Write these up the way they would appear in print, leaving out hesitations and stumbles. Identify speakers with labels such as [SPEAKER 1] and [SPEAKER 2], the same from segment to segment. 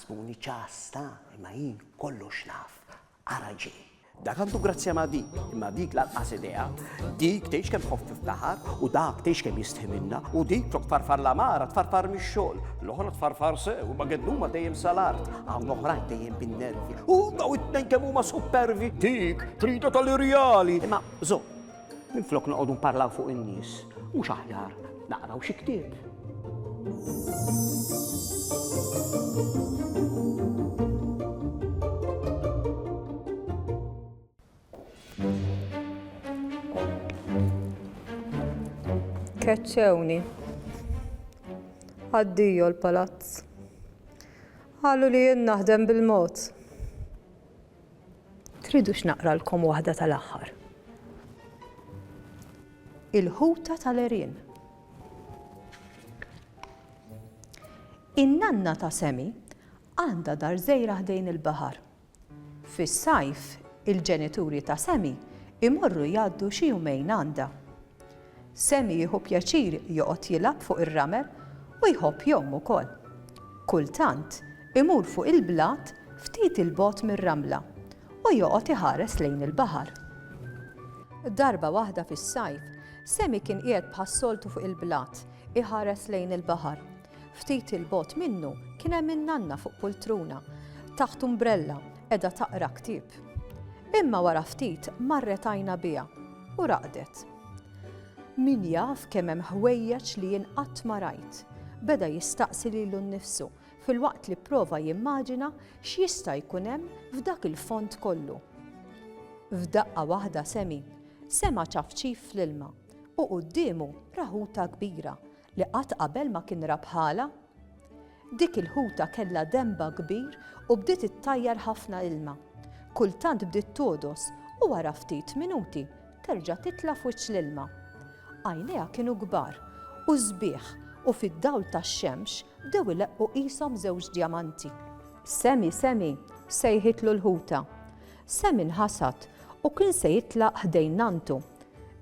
[SPEAKER 1] taħsbuni ċasta, imma jien kollox naf. Araġi. Dak għandu grazzja ma' dik, imma dik laqqas idea. Dik tgħix kemm tħoffif taħar u dak tgħix kemm jistħimilna u dik tfarfar la mara tfarfar mix-xogħol. L-oħra tfarfar sew u ma gednuma dejjem sal-art, hawn l-oħrajn dejjem bin-nervi. U daw it-tnejn kemm huma supervi. Dik trida tal-irjali. Imma żomm, minflok noqogħdu nparlaw fuq in-nies, mhux aħjar naqraw xi ktieb.
[SPEAKER 2] Keċċewni. Għaddiju l-palazz. Għallu li jien naħdem bil-mod. Tridux naqralkom waħda tal-aħħar. Il-ħuta tal-Erin. In-nanna ta' Semi għandha dar żgħira ħdejn il-baħar. Fis-sajf, il-ġenituri ta' Semi imorru jgħaddu xi jumejn għandha. Semi jieħu pjaċir joqgħod jilgħab fuq ir-ramel u jħobb jom ukoll. Kultant imur fuq il-blat ftit il-bogħod mir-ramla u joqgħod iħares lejn il-baħar. Darba waħda fis-sajf, Semi kien qiegħed bħas-soltu fuq il-blat iħares lejn il-baħar. Ftit il-bogħod minnu kien hemm in-nanna fuq pultruna taħt umbrella qiegħda taqra ktieb. Imma wara ftit marret għajna biha u raqdet. Min jaf kemm hemm ħwejjeġ li jien qatt ma rajt. Beda jistaqsi lilu nnifsu filwaqt li pprova jimmaġina x'jista' jkun hemm f'dak il-fond kollu. F'daqqa waħda Semi sema ċafċif fl-ilma u qudiemu raħuta kbira li qatt qabel ma kien ra bħalha. Dik il-ħuta kellha demba kbir u bdiet ittajjar ħafna ilma. Kultant bdiet todos u wara ftit minuti terġa' titla' f'wiċċ l-ilma. Għajnejha kienu kbar u sbieħ u fid-dawl tax-xemx bdew ileqqu qishom żewġ djamanti. Semi sejħitlu l-ħuta. Semi nħasad u kien se jitlaq ħdejn nantu.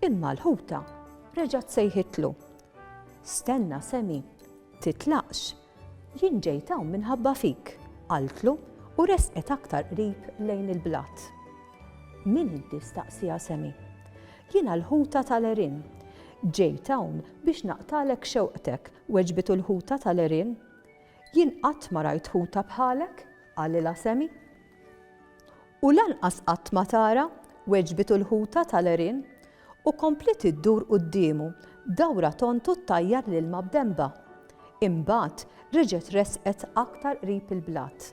[SPEAKER 2] Imma l-ħuta reġgħet sejħitlu. Stenna Semi, titlaqx. Jien ġejt hawn minħabba fik, qaltlu u resqet aktar qrib lejn il-blat. Min inti staqsija Semi? Jiena l-ħuta tal-Erin. Ġejt hawn biex naqtalek xewqtek, weġbitu l-ħuta tal-Erin. Jien qatt ma rajt ħuta bħalek, għalilha Semi. U lanqas qatt ma tara, weġbitu l-ħuta tal-Erin u komplet iddur qudiemu, dawra tontu ttajjar l-ilma b'demba. Imbagħad reġgħet resqet aktar qrib il-blat.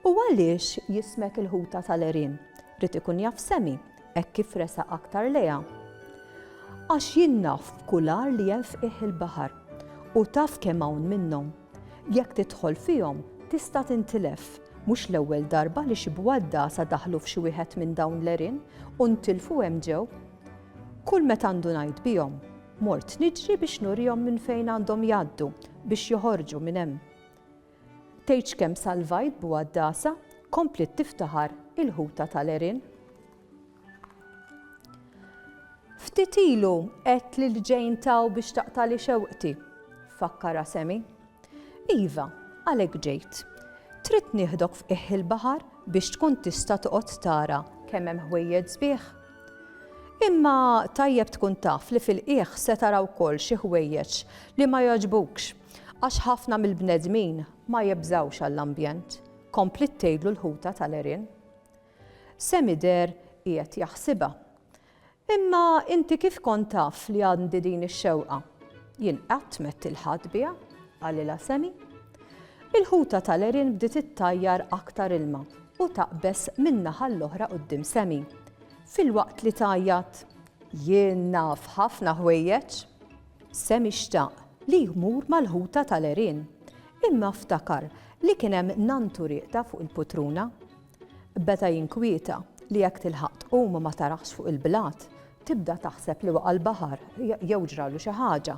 [SPEAKER 2] U għaliex jismek il-ħuta tal-Erin? Rid ikun jaf Semi, hekk kif resaq aktar lejha. Għax jien naf f'kular li hemm fqih il-baħar u taf kemm hawn minnhom. Jekk tidħol fihom tista' tintilef, mhux l-ewwel darba li xi bwaddasa daħlu f'xi wieħed minn dawn l-Erin u ntilfu hemm ġew. Kull meta għandu ngħid bihom, mort niġri biex nurihom minn fejn għandhom jgħaddu biex joħorġu minn hemm. Tgħidx kemm salvajt bwaddasa komplet tiftaħar il-ħuta tal-Erin. Ftit ilu qed lil ġejn taw biex taqtali xewqti, fakkara Semi. Iva, għalhekk ġejt. Trid nieħdok f'qih il-baħar biex tkun tista' toqgħod tara kemm hemm ħwejjeġ sbieħ. Imma tajjeb tkun taf li fil-qiegħ se tara wkoll xi ħwejjeġ li ma jogħġbukx għax ħafna mill-bnedmin ma jibżawx għall-ambjent. Komplit tgħidlu l-ħuta tal-Erin. Semi der qiegħed jaħsibha. Imma inti kif kont taf li għandi din ix-xewqa? Jien qatt mett il-ħadd biha, għalilha Semi. Il-ħuta tal-Erin bdiet ittajjar aktar ilma u taqbes min-naħa l-oħra quddiem Semi. Filwaqt li tajjat, jien naf ħafna ħwejjeġ. Semi xtaq li jmur mal-ħuta tal-Erin, imma ftakar li kien hemm nantu rieqta fuq il-putruna. Beda jinkwieta li jekk tilħaq tqum ma taraħx fuq il-blat, tibda taħseb li waqa' l-baħar jew ġralu xi ħaġa.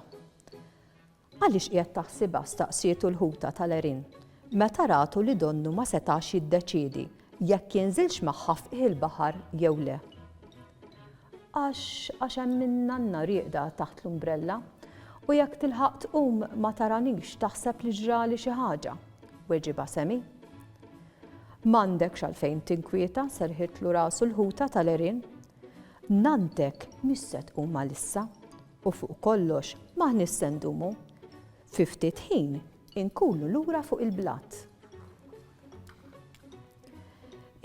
[SPEAKER 2] Għaliex qiegħed taħsibha staqsietu l-ħuta tal-Erin meta ratu li donnu ma setax jiddeċiedi jekk jinżilx magħha f'qih il-baħar jew le. Għax hemm min nanna rieqda taħt l-umbrella u jekk tilħaq tqum ma taranix taħseb li ġrali xi ħaġa. weġiba Semi. M'għandekx għalfejn tinkwieta, serħitlu rasu l-ħuta tal-Erin. Nantek mis-se tqum għalissa u fuq kollox maħnis se ndumu. Fi ftit ħin inkunu lura fuq il-blat.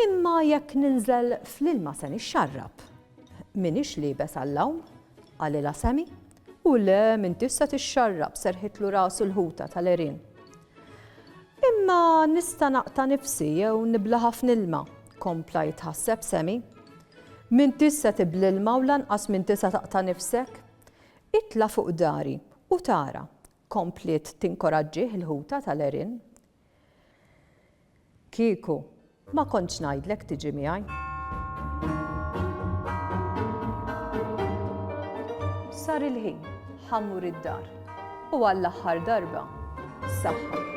[SPEAKER 2] Imma jekk ninżel fl-ilma se nixxarrab. Minix liebes għall-lawm, għalila Semi, u le min tista tixxarrab serħitlu rasu l-ħuta tal-Erin. Imma nista naqta nifsi jew nibla ħafna ilma, kompla jitħasseb Semi. Min tista tibla ilma u lanqas min tista taqta nifsek? Itla fuq dari u tara, komplet tinkoraġġih il-ħuta tal-Erin. Kieku, ma kontx ngħidlek tiġi miegħi. Sar il-ħin, ħammur id-dar u għall-aħħar darba saħħa.